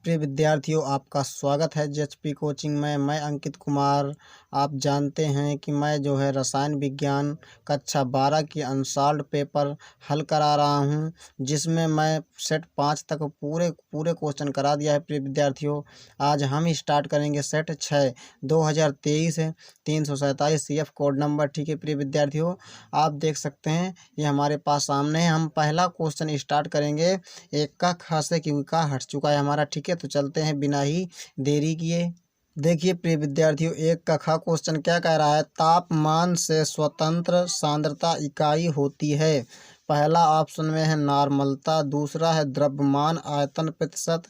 प्रिय विद्यार्थियों, आपका स्वागत है जेएचपी कोचिंग में। मैं अंकित कुमार। आप जानते हैं कि मैं जो है रसायन विज्ञान कक्षा 12 की अनसॉल्व्ड पेपर हल करा रहा हूं, जिसमें मैं सेट 5 तक पूरे क्वेश्चन करा दिया है। प्रिय विद्यार्थियों, आज हम स्टार्ट करेंगे सेट 6 2023 347 CF कोड नंबर। ठीक है प्रिय विद्यार्थियों, आप देख सकते हैं ये हमारे पास सामने है। हम पहला क्वेश्चन स्टार्ट करेंगे। एक का ख से क्यों का हट चुका है हमारा। ठीक है, तो चलते हैं बिना ही देरी किए। देखिए प्रिय विद्यार्थियों, एक का ख क्वेश्चन क्या कह रहा है। तापमान से स्वतंत्र सांद्रता इकाई होती है। पहला ऑप्शन में है नॉर्मलता, दूसरा है द्रव्यमान आयतन प्रतिशत,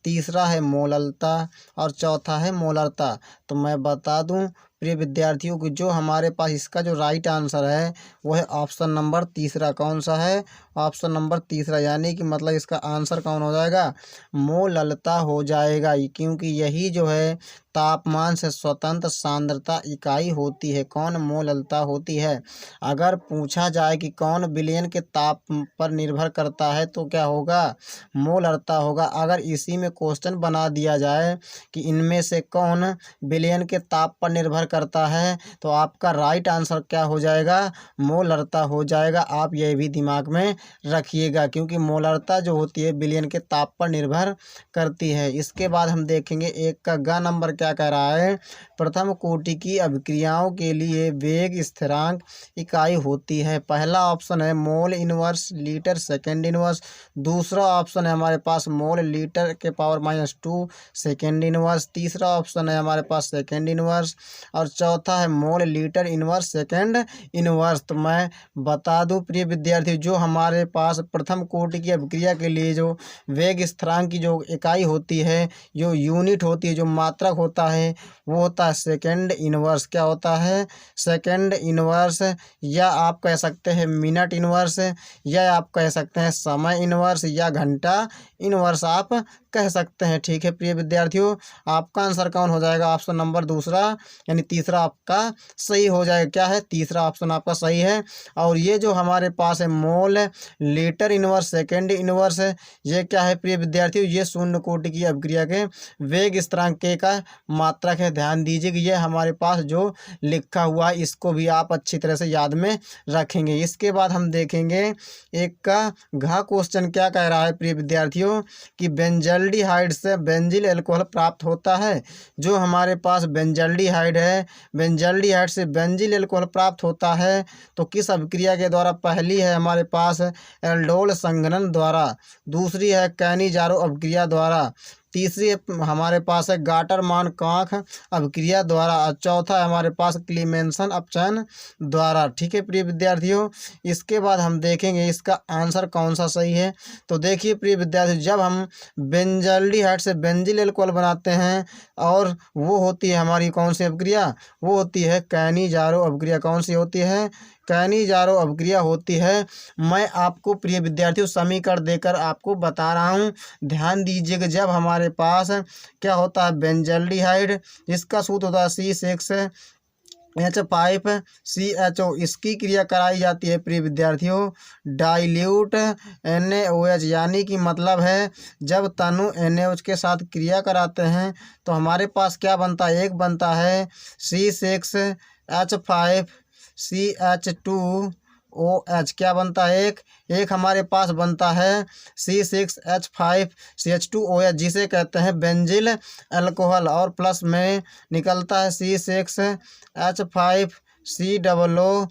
तीसरा है मोललता और चौथा है मोलरता। तो मैं बता दूं प्रिय विद्यार्थियों कि जो हमारे पास इसका जो राइट आंसर है वो है ऑप्शन नंबर तीसरा। कौन सा है? ऑप्शन नंबर तीसरा, यानी कि मतलब इसका आंसर कौन हो जाएगा? मोललता हो जाएगा, क्योंकि यही जो है तापमान से स्वतंत्र सांद्रता इकाई होती है। कौन? मोललता होती है। अगर पूछा जाए कि कौन विलयन के ताप पर निर्भर करता है तो क्या होगा? मोलरता होगा। अगर इसी में क्वेश्चन बना दिया जाए कि इनमें से कौन विलयन के ताप पर निर्भर करता है तो आपका राइट आंसर क्या हो जाएगा? मोलरता हो जाएगा। आप यह भी दिमाग में रखिएगा, क्योंकि मोलरता जो होती है विलयन के ताप पर निर्भर करती है। इसके बाद हम देखेंगे एक का ग नंबर क्या कह रहा है। प्रथम कोटि की अभिक्रियाओं के लिए वेग स्थिरांक इकाई होती है। पहला ऑप्शन है mole inverse litre second inverse, दूसरा ऑप्शन है हमारे पास मोल लीटर के पावर -2 सेकेंड इनवर्स, तीसरा ऑप्शन है हमारे पास सेकेंड इनवर्स और चौथा है mole litre inverse second inverse. तो मैं बता दूं प्रिय विद्यार्थी, जो हमारे पास प्रथम कोटि की अभिक्रिया के लिए जो वेग स्थिरांक की जो इकाई होती है, जो यूनिट होती है, जो मात्रक होता है, वो होता है सेकेंड इनवर्स। क्या होता है? सेकेंड इनवर्स, या आप कह सकते हैं मिनट इनवर्स, या आप कह सकते हैं समय इनवर्स, या घंटा इनवर्स आप कह सकते हैं। ठीक है प्रिय विद्यार्थियों, आपका आंसर कौन हो जाएगा? ऑप्शन नंबर दूसरा, यानी तीसरा आपका सही हो जाएगा। क्या है? तीसरा ऑप्शन आपका सही है। और ये जो हमारे पास है mole litre inverse second inverse, ये क्या है प्रिय विद्यार्थियों? ये शून्य कोटि की अभिक्रिया के वेग स्थिरांक के का मात्रक है। ध्यान दीजिए कि ये हमारे पास जो लिखा हुआ है इसको भी आप अच्छी तरह से याद में रखेंगे। इसके बाद हम देखेंगे एक का घ क्वेश्चन क्या कह रहा है प्रिय विद्यार्थियों कि बेंजल्डिहाइड से बेंजिल अल्कोहल प्राप्त होता है। जो हमारे पास बेंजल्डिहाइड है, बेंजल्डिहाइड से बेंजिल अल्कोहल प्राप्त होता है, तो किस अभिक्रिया के द्वारा? पहली है हमारे पास एल्डोल संघनन द्वारा, दूसरी है कैनिजारो अभिक्रिया द्वारा, तीसरी हमारे पास है गाटरमान कांख अभिक्रिया द्वारा और चौथा है हमारे पास क्लीमेंसन अपचयन द्वारा। ठीक है प्रिय विद्यार्थियों, इसके बाद हम देखेंगे इसका आंसर कौन सा सही है। तो देखिए प्रिय विद्यार्थियों, जब हम बेंजल्डिहाइड से बेंजिल अल्कोहल बनाते हैं और वो होती है हमारी कौन सी अभिक्रिया? वो होती है कैनिजारो अभिक्रिया। कौन सी होती है? कैनिजारो अभिक्रिया होती है। मैं आपको प्रिय विद्यार्थियों समीकरण देकर आपको बता रहा हूँ, ध्यान दीजिए कि जब हमारे पास क्या होता है बेंजल्डिहाइड, इसका सूत्र होता है C6H5CHO, इसकी क्रिया कराई जाती है प्रिय विद्यार्थियों डाइल्यूट NaOH, यानी कि मतलब है जब तनु NaOH के साथ क्रिया कराते हैं तो हमारे पास क्या बनता है? एक बनता है C6H5CH2OH। क्या बनता है? एक हमारे पास बनता है C6H5CH2OH, जिसे कहते हैं बेंजिल अल्कोहल, और प्लस में निकलता है C6H5COONA,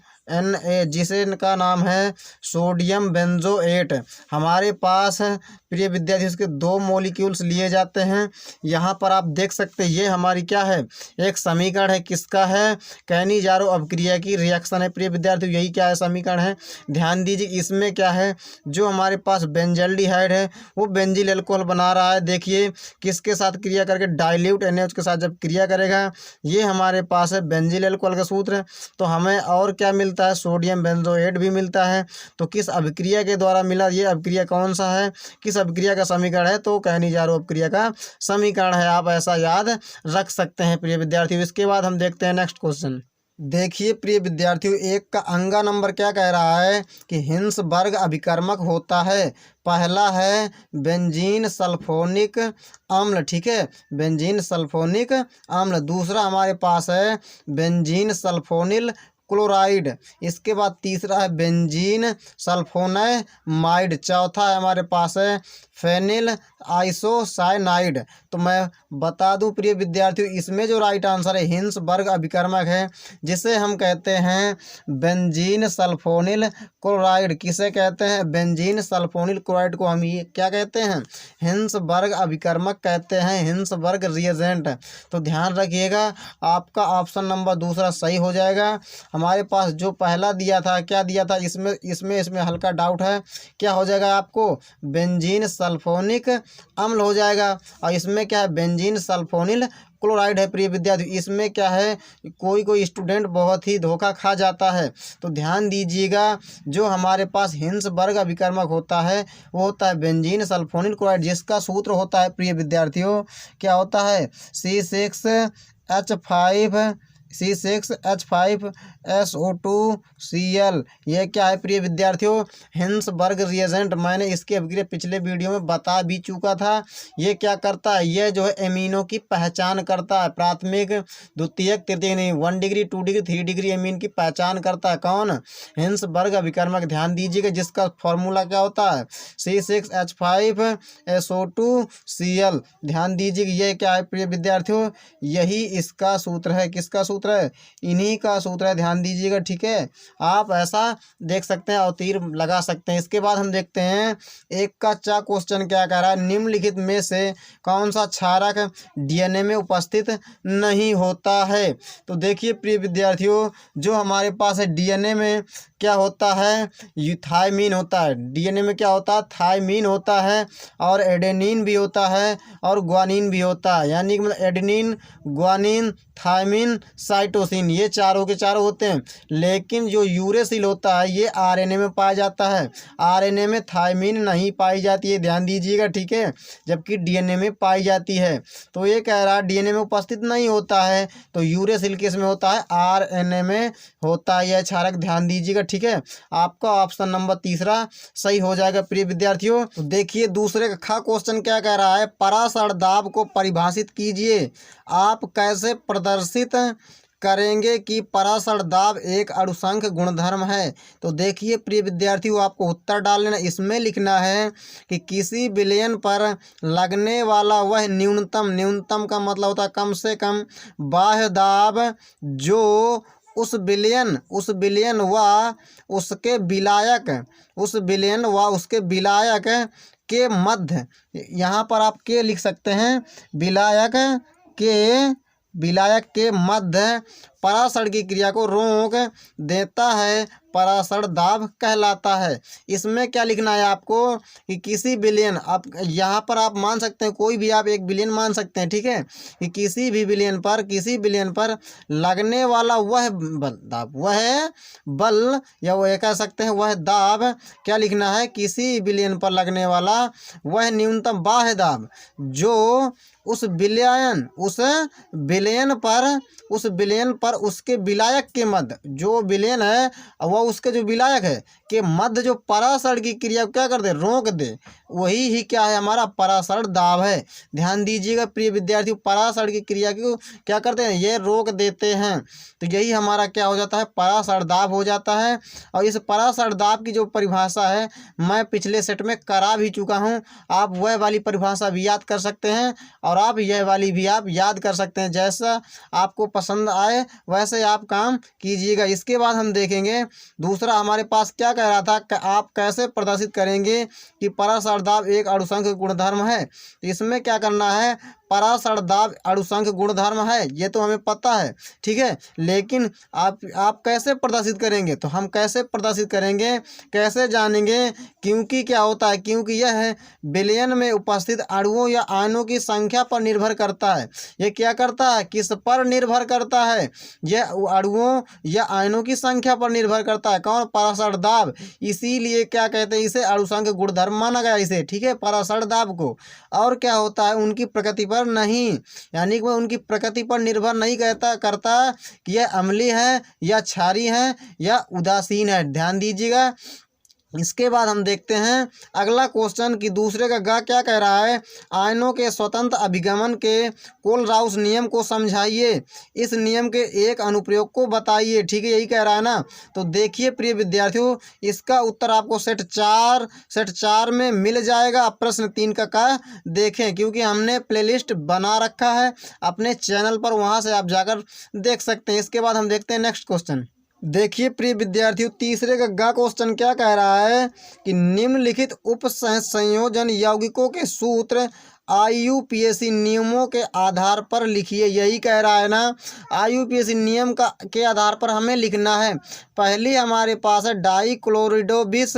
जिसे का नाम है सोडियम बेंजोएट। हमारे पास प्रिय विद्यार्थी इसके दो मॉलिक्यूल्स लिए जाते हैं। यहाँ पर आप देख सकते हैं ये हमारी क्या है? एक समीकरण है। किसका है? कैनिजारो अभिक्रिया की रिएक्शन है प्रिय विद्यार्थी। यही क्या है? समीकरण है। ध्यान दीजिए इसमें क्या है, जो हमारे पास बेंजल्डिहाइड है वो बेंजिल अल्कोहल बना रहा है। देखिए किसके साथ क्रिया करके? डाइल्यूट NaOH के साथ जब क्रिया करेगा, ये हमारे पास है बेंजिल अल्कोहल का सूत्र। तो हमें और क्या मिलता है? सोडियम बेंजोएट भी मिलता है। तो किस अभिक्रिया के द्वारा मिला? ये अभिक्रिया कौन सा है? किस अभिक्रिया का समीकरण है? तो कैनिजारो अभिक्रिया का समीकरण है। आप ऐसा याद रख सकते हैं प्रिय विद्यार्थियों। इसके बाद हम देखते हैं नेक्स्ट क्वेश्चन। देखिए प्रिय विद्यार्थियों, एक का अंगा नंबर क्या कह रहा है कि हिंसबर्ग अभिकर्मक होता है। पहला है बेंजीन सल्फोनिक अम्ल, ठीक है, बेंजीन सल्फोनिक अम्ल। दूसरा हमारे पास है बेंजीन सल्फोनिल क्लोराइड। इसके बाद तीसरा है बेंजीन सल्फोनामाइड। चौथा है हमारे पास है फेनिल आइसोसाइनाइड। तो मैं बता दूं प्रिय विद्यार्थियों, इसमें जो राइट आंसर है हिंसबर्ग अभिकर्मक है, जिसे हम कहते हैं बेंजीन सल्फोनिल क्लोराइड। किसे कहते हैं? बेंजीन सल्फोनिल क्लोराइड को हम ये क्या कहते हैं? हिंसबर्ग अभिकर्मक कहते हैं, हिंसबर्ग रिएजेंट। तो ध्यान रखिएगा, आपका ऑप्शन नंबर दूसरा सही हो जाएगा। हमारे पास जो पहला दिया था, क्या दिया था? इसमें हल्का डाउट है। क्या हो जाएगा आपको? बेंजीन सल्फोनिक अम्ल हो जाएगा। और इसमें क्या है? बेंजीन सल्फोनिल क्लोराइड है। प्रिय विद्यार्थी, इसमें क्या है, कोई स्टूडेंट बहुत ही धोखा खा जाता है। तो ध्यान दीजिएगा, जो हमारे पास हिंसबर्ग अभिकर्मक होता है वो होता है बेंजीन सल्फोनिल क्लोराइड, जिसका सूत्र होता है प्रिय विद्यार्थियों, क्या होता है? C6H5SO2Cl। ये क्या है प्रिय विद्यार्थियों? Hinsberg reagent. मैंने इसके अभी पिछले वीडियो में बता भी चुका था। ये क्या करता है? ये जो है एमीनो की पहचान करता है, प्राथमिक, द्वितीयक, तृतीयक नहीं, 1 डिग्री, 2 डिग्री, 3 डिग्री एमीन की पहचान करता है। कौन? हिंसबर्ग अभिकर्मक। ध्यान दीजिएगा, जिसका फॉर्मूला क्या होता है? C6H5SO2Cl। ध्यान दीजिएगा, ये क्या है प्रिय विद्यार्थियों? यही इसका सूत्र है। किसका सूत्र है? इन्हीं का सूत्र है। ध्यान दीजिएगा, ठीक है। आप ऐसा देख सकते हैं और तीर लगा सकते हैं। इसके बाद हम देखते हैं एक का चा क्वेश्चन क्या कह रहा है। निम्नलिखित में से कौन सा क्षारक डीएनए में उपस्थित नहीं होता है? तो देखिए प्रिय विद्यार्थियों, जो हमारे पास है डीएनए में क्या होता है? थायमीन होता है। डीएनए में क्या होता है? थायमीन होता है, और एडेनिन भी होता है, और ग्वानिन भी होता है। यानी कि मतलब एडेनिन, ग्वानिन, थायमीन, साइटोसिन, ये चारों के चारों होते हैं। लेकिन जो यूरेसिल होता है ये आरएनए में पाया जाता है। आरएनए में थायमीन नहीं पाई जाती है, ध्यान दीजिएगा, ठीक है, जबकि डीएनए में पाई जाती है। तो ये कह रहा है डीएनए में उपस्थित नहीं होता है, तो यूरेसिल किस में होता है? आरएनए में होता है यह क्षारक। ध्यान दीजिएगा, ठीक है। आपका ऑप्शन नंबर तीसरा सही हो जाएगा प्रिय विद्यार्थियों। तो देखिए दूसरे का खा क्वेश्चन क्या कह रहा है। परासर दाब को परिभाषित कीजिए। आप कैसे प्रदर्शित करेंगे कि परासर दाब एक अणुसंख्य गुणधर्म है? तो देखिए प्रिय विद्यार्थियों, आपको उत्तर डाल लेना। इसमें लिखना है कि किसी विलयन पर लगने वाला वह न्यूनतम का मतलब होता है कम से कम बाह्य दाब, जो उस विलयन व उसके विलायक के मध्य, यहाँ पर आप के लिख सकते हैं, विलायक के मध्य परासर की क्रिया को रोक देता है, परासर दाब कहलाता है। इसमें क्या लिखना है आपको कि किसी विलयन, आप यहाँ पर आप मान सकते हैं, कोई भी आप एक विलयन मान सकते हैं, ठीक है, कि किसी विलयन पर लगने वाला वह बल या वो कह सकते हैं वह दाब, क्या लिखना है? किसी विलयन पर लगने वाला वह न्यूनतम बाह्य दाब, जो उस विलयन पर उसके विलायक के मध्य, जो विलयन है वह उसके जो विलायक है के मध्य जो परासर की क्रिया को क्या कर दे? रोक दे। वही ही क्या है? हमारा परासर दाब है। ध्यान दीजिएगा प्रिय विद्यार्थियों, परासर की क्रिया को क्या करते हैं? ये रोक देते हैं। तो यही हमारा क्या हो जाता है? परासर दाब हो जाता है। और इस परासर दाब की जो परिभाषा है मैं पिछले सेट में करा भी चुका हूँ। आप वह वाली परिभाषा भी याद कर सकते हैं, और आप यह वाली भी आप याद कर सकते हैं। जैसा आपको पसंद आए वैसे आप काम कीजिएगा। इसके बाद हम देखेंगे दूसरा हमारे पास क्या कह रहा था कि आप कैसे प्रदर्शित करेंगे कि परासर दाब एक अणुसंख्य गुणधर्म है। तो इसमें क्या करना है? परासर दाब अणुसंख्य गुणधर्म है, ये तो हमें पता है, ठीक है। लेकिन आप कैसे प्रदर्शित करेंगे? तो हम कैसे प्रदर्शित करेंगे, कैसे जानेंगे? क्योंकि क्या होता है, क्योंकि यह विलयन में उपस्थित अणुओं या आयनों की संख्या पर निर्भर करता है। ये क्या करता है? किस पर निर्भर करता है? यह अणुओं या आयनों की संख्या पर निर्भर करता है। कौन? परासर दाब। इसीलिए क्या कहते हैं? इसे अणुसंख्य गुणधर्म माना गया इसे, ठीक है, परासर दाब को। और क्या होता है? उनकी प्रकृति पर निर्भर नहीं, यानी कि वह उनकी प्रकृति पर निर्भर नहीं करता कि यह अम्लीय है या क्षारीय है या उदासीन है। ध्यान दीजिएगा। इसके बाद हम देखते हैं अगला क्वेश्चन कि दूसरे का ग क्या कह रहा है। आयनों के स्वतंत्र अभिगमन के कोलराउस नियम को समझाइए, इस नियम के एक अनुप्रयोग को बताइए। ठीक है, यही कह रहा है ना। तो देखिए प्रिय विद्यार्थियों, इसका उत्तर आपको सेट चार में मिल जाएगा। अब प्रश्न 3 का देखें, क्योंकि हमने प्लेलिस्ट बना रखा है अपने चैनल पर, वहाँ से आप जाकर देख सकते हैं। इसके बाद हम देखते हैं नेक्स्ट क्वेश्चन। देखिए प्रिय विद्यार्थियों, तीसरे का ग क्वेश्चन क्या कह रहा है कि निम्नलिखित उप संयोजन यौगिकों के सूत्र IUPAC नियमों के आधार पर लिखिए। यही कह रहा है ना, IUPAC नियम के आधार पर हमें लिखना है। पहली हमारे पास है डाईक्लोरिडो 20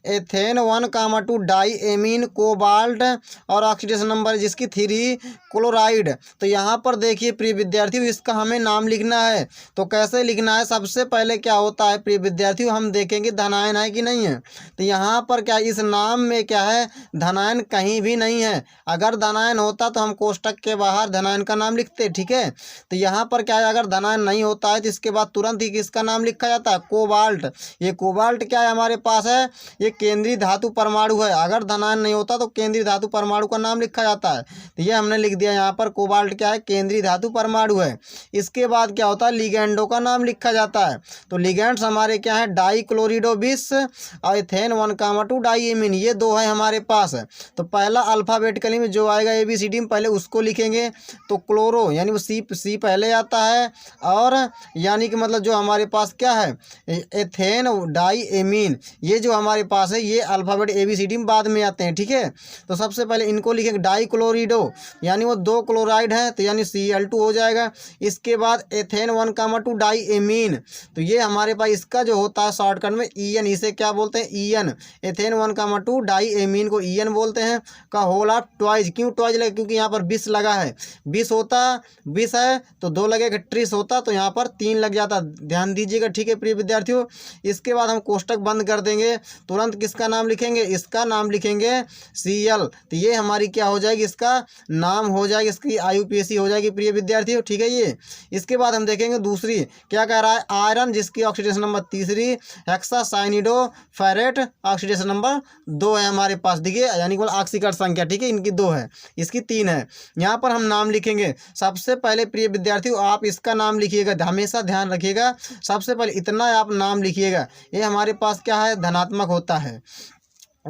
एथेन 1,2 डाईएमीन कोबाल्ट और ऑक्सीडेशन नंबर जिसकी 3 क्लोराइड। तो यहाँ पर देखिए प्रिय विद्यार्थियों, इसका हमें नाम लिखना है। तो कैसे लिखना है, सबसे पहले क्या होता है प्रिय विद्यार्थियों, हम देखेंगे धनायन है कि नहीं है। तो यहाँ पर क्या इस नाम में क्या है, धनायन कहीं भी नहीं है। अगर धनायन होता तो हम कोष्टक के बाहर धनायन का नाम लिखते। ठीक है, तो यहाँ पर क्या है, अगर धनायन नहीं होता है तो इसके बाद तुरंत ही किसका नाम लिखा जाता है, कोबाल्ट। ये कोबाल्ट क्या है हमारे पास है, ये केंद्रीय धातु परमाणु है। अगर धनायन नहीं होता तो केंद्रीय धातु परमाणु का नाम लिखा जाता है। तो ये हमने लिख दिया यहाँ पर, कोबाल्ट क्या है, केंद्रीय धातु परमाणु है। इसके बाद क्या होता है, लिगेंडों का नाम लिखा जाता है। तो लिगेंड्स हमारे क्या है, डाईक्लोरिडो 20 और एथेन 1,2 डाईएमीन, ये 2 है हमारे पास। तो पहला अल्फाबेटिकली में जो आएगा ABCD में पहले उसको लिखेंगे। तो क्लोरो यानी वो सी पहले आता है, और यानी कि मतलब जो हमारे पास क्या है, एथेन डाईएमीन, ये जो हमारे पास है ये अल्फाबेट ABCD में बाद में आते हैं। ठीक है, तो सबसे पहले इनको लिखेंगे डाईक्लोरिडो, यानी वो 2 क्लोराइड है, तो यानी Cl2 हो जाएगा। इसके बाद एथेन 1,2 डाईएमीन, तो ये हमारे पास इसका जो होता है शॉर्टकट में EN, इसे क्या बोलते हैं, EN। एथेन 1,2 डाईएमीन को EN बोलते हैं। का होल ऑफ ट्वाइज, क्यों ट्वाइज लगे, क्योंकि यहाँ पर 20 लगा है। 20 होता, 20 है तो 2 लगेगा, 30 होता तो यहाँ पर 3 लग जाता। ध्यान दीजिएगा। ठीक है प्रिय विद्यार्थियों, इसके बाद हम कोष्टक बंद कर देंगे, तुरंत किसका नाम लिखेंगे, इसका नाम लिखेंगे Cl। तो ये हमारी क्या हो जाएगी, इसका नाम हो जाएगी, इसकी IUPAC हो जाएगी प्रिय विद्यार्थियों। ठीक है, ये इसके बाद हम देखेंगे दूसरी क्या कह रहा है, आयरन जिसकी oxidation number 3 hexacyanidoferrate oxidation number 2 है हमारे पास। देखिए यानी कि ऑक्सीकरण संख्या, ठीक है, इनकी 2 है, इसकी 3 है। यहाँ पर हम नाम लिखेंगे। सबसे पहले प्रिय विद्यार्थियों आप इसका नाम लिखिएगा, हमेशा ध्यान रखिएगा। सबसे पहले इतना आप नाम लिखिएगा, ये हमारे पास क्या है, धनात्मक होता है।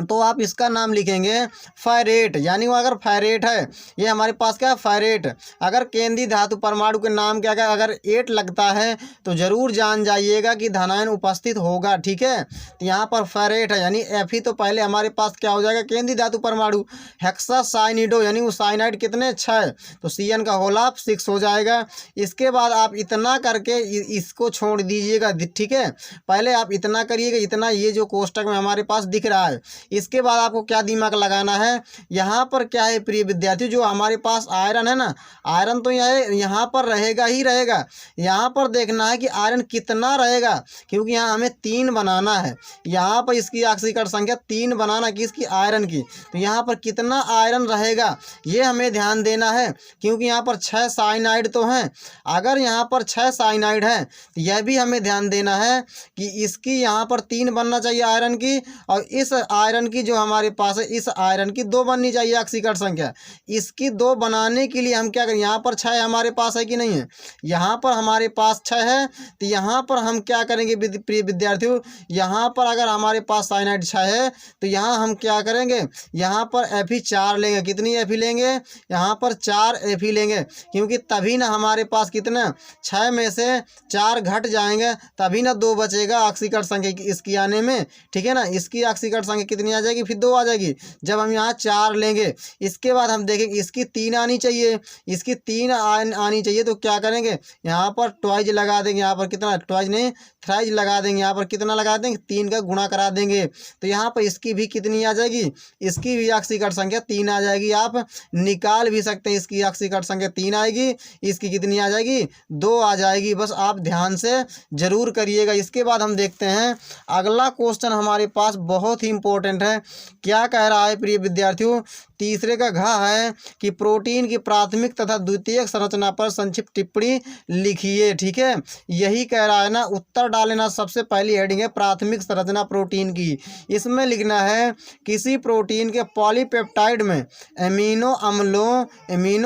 तो आप इसका नाम लिखेंगे फेरेट, यानी वो अगर फेरेट है, ये हमारे पास क्या है, फेरेट। अगर केंद्रीय धातु परमाणु के नाम क्या क्या अगर 8 लगता है तो जरूर जान जाइएगा कि धनायन उपस्थित होगा। ठीक है, तो यहाँ पर फेरेट है, यानी Fe तो पहले हमारे पास क्या हो जाएगा, केंद्रीय धातु परमाणु। हेक्सासाइनिडो यानी वो साइनाइड कितने, 6, तो Cn का होल ऑफ 6 हो जाएगा। इसके बाद आप इतना करके इसको छोड़ दीजिएगा। ठीक है, पहले आप इतना करिएगा, इतना ये जो कोष्टक में हमारे पास दिख रहा है। इसके बाद आपको क्या दिमाग लगाना है, यहाँ पर क्या है प्रिय विद्यार्थी, जो हमारे पास आयरन है ना, आयरन तो यहाँ पर रहेगा ही रहेगा। यहाँ पर देखना है कि आयरन कितना रहेगा, क्योंकि यहाँ हमें 3 बनाना है। यहाँ पर इसकी ऑक्सीकरण संख्या 3 बनाना कि इसकी आयरन की, तो यहाँ पर कितना आयरन रहेगा ये हमें ध्यान देना है, क्योंकि यहाँ पर 6 साइनाइड तो हैं। अगर यहाँ पर 6 साइनाइड हैं तो यह भी हमें ध्यान देना है कि इसकी यहाँ पर 3 बनना चाहिए आयरन की, और इस आयरन की जो हमारे पास है इस आयरन की 2 बननी चाहिए ऑक्सीकरण संख्या। इसकी 2 बनाने के लिए हम क्या करें, यहाँ पर 6 हमारे पास है कि नहीं है, यहाँ पर हमारे पास 6 है। तो यहाँ पर हम क्या करेंगे प्रिय विद्यार्थियों, यहाँ पर अगर हमारे पास साइनाइड 6 है तो यहाँ हम क्या करेंगे, यहाँ पर Fe 4 लेंगे। कितनी Fe लेंगे, यहाँ पर 4 Fe लेंगे, क्योंकि तभी ना हमारे पास कितना, 6 में से 4 घट जाएंगे, तभी ना 2 बचेगा ऑक्सीकरण संख्या इसकी आने में। ठीक है ना, इसकी ऑक्सीकरण संख्या कितनी आ जाएगी, फिर 2 आ जाएगी जब हम यहाँ 4 लेंगे। इसके बाद हम देखेंगे इसकी 3 आनी चाहिए, इसकी 3 आनी चाहिए। तो क्या करेंगे, यहाँ पर ट्वाइज लगा देंगे, यहाँ पर कितना, ट्वाइज नहीं थ्राइज लगा देंगे, यहाँ पर कितना लगा देंगे, 3 का गुणा करा देंगे। तो यहाँ पर इसकी भी कितनी आ जाएगी, इसकी भी ऑक्सीकरण संख्या 3 आ जाएगी। आप निकाल भी सकते हैं, इसकी ऑक्सीकरण संख्या 3 आएगी, इसकी कितनी आ जाएगी, 2 आ जाएगी। बस आप ध्यान से जरूर करिएगा। इसके बाद हम देखते हैं अगला क्वेश्चन हमारे पास बहुत ही इंपॉर्टेंट इंपॉर्टेंट है। क्या कह रहा है प्रिय विद्यार्थियों, तीसरे का घ है कि प्रोटीन की प्राथमिक तथा द्वितीयक संरचना पर संक्षिप्त टिप्पणी लिखिए। ठीक है, यही कह रहा है ना, उत्तर डालना। सबसे पहली हेडिंग है प्राथमिक संरचना प्रोटीन की। इसमें लिखना है किसी प्रोटीन के पॉलीपेप्टाइड में एमिनो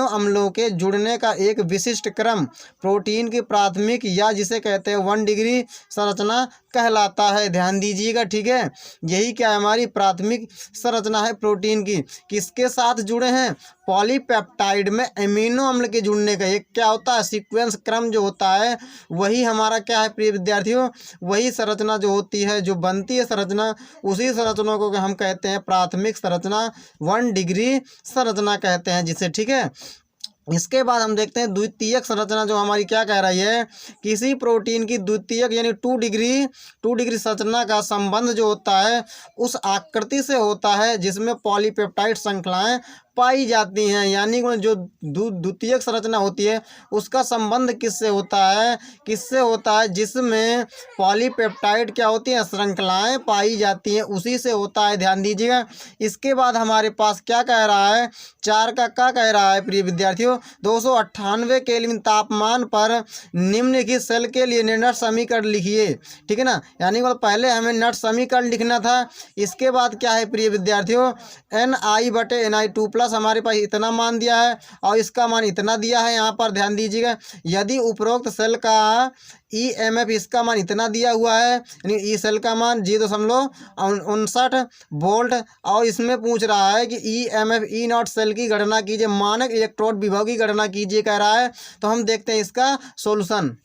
अम्लों के जुड़ने का एक विशिष्ट क्रम प्रोटीन की प्राथमिक या जिसे कहते हैं 1 डिग्री संरचना कहलाता है। ध्यान दीजिएगा। ठीक है, यही क्या है, हमारी प्राथमिक संरचना है प्रोटीन की। किसके साथ जुड़े हैं? पॉलीपेप्टाइड में एमिनो अम्ल के जुड़ने का एक क्या होता है, सीक्वेंस क्रम जो होता है, वही हमारा क्या है प्रिय विद्यार्थियों, वही संरचना जो होती है, जो बनती है संरचना, उसी संरचना को हम कहते हैं प्राथमिक संरचना, 1 डिग्री संरचना कहते हैं जिसे। ठीक है, इसके बाद हम देखते हैं द्वितीयक संरचना जो हमारी क्या कह रही है, किसी प्रोटीन की द्वितीयक यानी 2 डिग्री संरचना का संबंध जो होता है उस आकृति से होता है जिसमें पॉलीपेप्टाइड श्रृंखलाएं पाई जाती हैं। यानी जो द्वितीयक संरचना होती है उसका संबंध किससे होता है, जिसमें पॉलीपेप्टाइड क्या होती हैं, श्रृंखलाएं पाई जाती हैं, उसी से होता है। ध्यान दीजिएगा। इसके बाद हमारे पास क्या कह रहा है, 4 का क्या कह रहा है प्रिय विद्यार्थियों, 298 केल्विन तापमान पर निम्नलिखित सेल के लिए निर्णय समीकरण लिखिए। ठीक है ना, यानी पहले हमें नट समीकरण लिखना था। इसके बाद क्या है प्रिय विद्यार्थियों, Ni/Ni2+ हमारे पास इतना मान दिया है और इसका मान इतना दिया है। यहाँ पर ध्यान दीजिएगा, यदि उपरोक्त सेल का EMF इसका मान इतना दिया हुआ है, यानी ई सेल का मान 0.59 वोल्ट, और इसमें पूछ रहा है कि EMF E0 सेल की गणना कीजिए, मानक इलेक्ट्रोड विभव की गणना कीजिए कह रहा है। तो हम देखते हैं इसका सॉल्यूशन।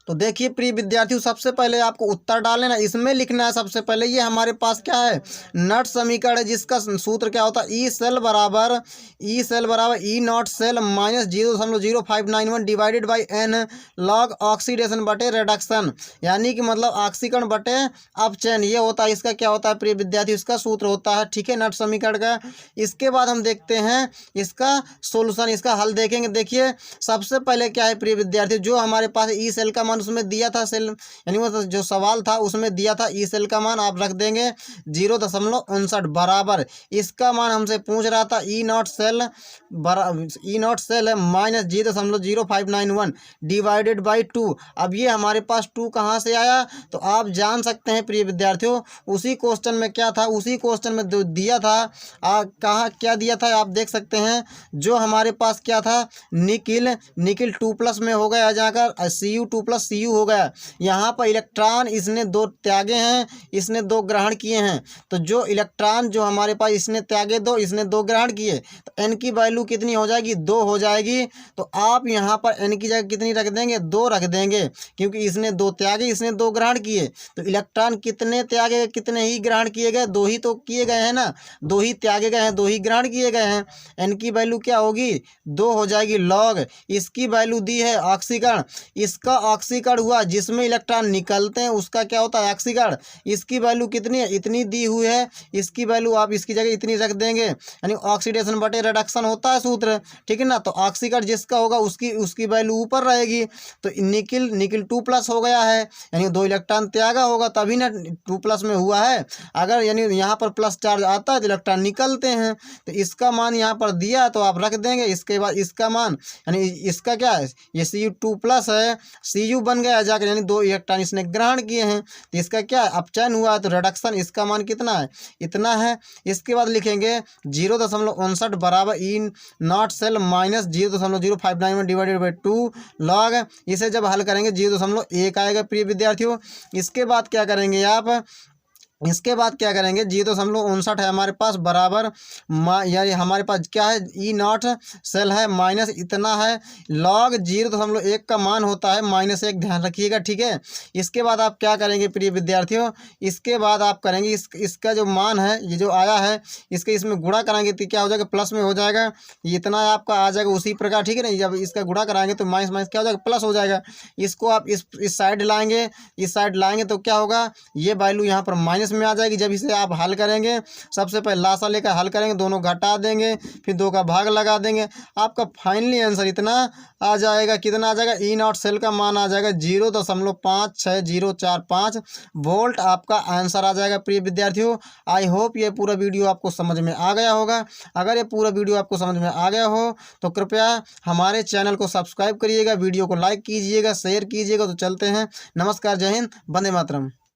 तो देखिए प्रिय विद्यार्थियों, सबसे पहले आपको उत्तर डालना है, इसमें लिखना है सबसे पहले, ये हमारे पास क्या है, नट समीकरण है जिसका सूत्र क्या होता है, ई सेल बराबर E0 cell minus 0.0591 divided by n log oxidation बटे रिडक्शन, यानी कि मतलब ऑक्सीकरण बटे अपचयन, ये होता है इसका क्या होता है प्रिय विद्यार्थी, इसका सूत्र होता है। ठीक है, नट समीकरण का। इसके बाद हम देखते हैं इसका सोल्यूशन, इसका हल देखेंगे। देखिए सबसे पहले क्या है प्रिय विद्यार्थी, जो हमारे पास ई सेल का उसमें दिया था, सेल यानी वो जो सवाल था उसमें दिया था ई सेल का मान आप रख देंगे 0.59 बराबर, इसका मान हमसे पूछ रहा था E0 सेल है माइनस 0.0591 डिवाइडेड बाई 2। अब ये हमारे पास 2 कहाँ से आया, तो आप जान सकते हैं प्रिय विद्यार्थियों, उसी क्वेश्चन में क्या था, उसी क्वेश्चन में दिया था, कहाँ क्या दिया था आप देख सकते हैं, जो हमारे पास क्या था, निकिल 2+ में हो गया जाकर Cu2+ Cu हो गया। यहाँ पर इलेक्ट्रॉन इसने 2 त्यागे हैं, इसने 2 ग्रहण किए हैं, तो जो इलेक्ट्रॉन जो हमारे पास इसने त्यागे 2, इसने 2 ग्रहण किए, तो n की वैल्यू कितनी हो जाएगी, 2 हो जाएगी। तो आप यहाँ पर n की जगह कितनी रख देंगे, 2 रख देंगे, क्योंकि इसने 2 त्यागे, इसने 2 ग्रहण किए, तो इलेक्ट्रॉन कितने त्यागे कितने ही ग्रहण किए गए, 2 ही तो किए गए हैं ना, 2 ही त्यागे गए हैं, 2 ही ग्रहण किए गए हैं। n की वैल्यू क्या होगी, 2 हो जाएगी लॉग, इसकी वैल्यू दी है ऑक्सीकरण, इसका ऑक्सीकरण हुआ जिसमें इलेक्ट्रॉन निकलते हैं उसका क्या होता है ऑक्सीकरण, इसकी वैल्यू कितनी है, इतनी दी हुई है, इसकी वैल्यू आप इसकी जगह इतनी रख देंगे, यानी ऑक्सीडेशन बटे रिडक्शन होता है सूत्र। ठीक है ना, तो ऑक्सीकरण जिसका होगा उसकी वैल्यू ऊपर रहेगी, तो निकिल 2+ हो गया है, यानी 2 इलेक्ट्रॉन त्यागा होगा तभी ना 2+ में हुआ है। अगर यानी यहाँ पर प्लस चार्ज आता है तो इलेक्ट्रॉन निकलते हैं, तो इसका मान यहाँ पर दिया तो आप रख देंगे। इसके बाद इसका मान यानी इसका क्या है, ये Cu2+ है, Cu बन गया जाकर, यानी 2 इलेक्ट्रॉन इसने ग्रहण किए हैं, तो इसका क्या है अपचयन हुआ है, तो रिडक्शन इसका मान कितना है, इतना है। इसके बाद लिखेंगे 0.59 बराबर E0 cell minus 0.0591 divided by 2 log, इसे जब हल करेंगे 0.1 आएगा प्रिय विद्यार्थियों। इसके बाद क्या करेंगे आप, इसके बाद क्या करेंगे 0.59 है हमारे पास बराबर यानी हमारे पास क्या है E0 सेल है माइनस इतना है लॉग 0.1 का मान होता है -1, ध्यान रखिएगा। ठीक है, इसके बाद आप क्या करेंगे प्रिय विद्यार्थियों, इसके बाद आप करेंगे इसका जो मान है ये जो आया है इसके इसमें गुणा कराएंगे तो क्या हो जाएगा प्लस में हो जाएगा, ये इतना आपका आ जाएगा उसी प्रकार। ठीक है ना, जब इसका गुणा कराएंगे तो माइनस क्या हो जाएगा प्लस हो जाएगा। इसको आप इस साइड लाएंगे, इस साइड लाएंगे तो क्या होगा, ये वैल्यू यहाँ पर माइनस इसमें आ जाएगी। जब इसे आप हल करेंगे, सबसे पहले लासा लेकर हल करेंगे, दोनों घटा देंगे, फिर 2 का भाग लगा देंगे, आपका फाइनली आंसर इतना आ जाएगा। कितना आ जाएगा? ई नॉट सेल का मान आ जाएगा 0.5605 वोल्ट आपका आंसर आ जाएगा। प्रिय विद्यार्थियों, आई होप ये पूरा वीडियो आपको समझ में आ गया होगा। अगर ये पूरा वीडियो आपको समझ में आ गया हो तो कृपया हमारे चैनल को सब्सक्राइब करिएगा, वीडियो को लाइक कीजिएगा, शेयर कीजिएगा। तो चलते हैं। नमस्कार, जय हिंद, वंदे मातरम।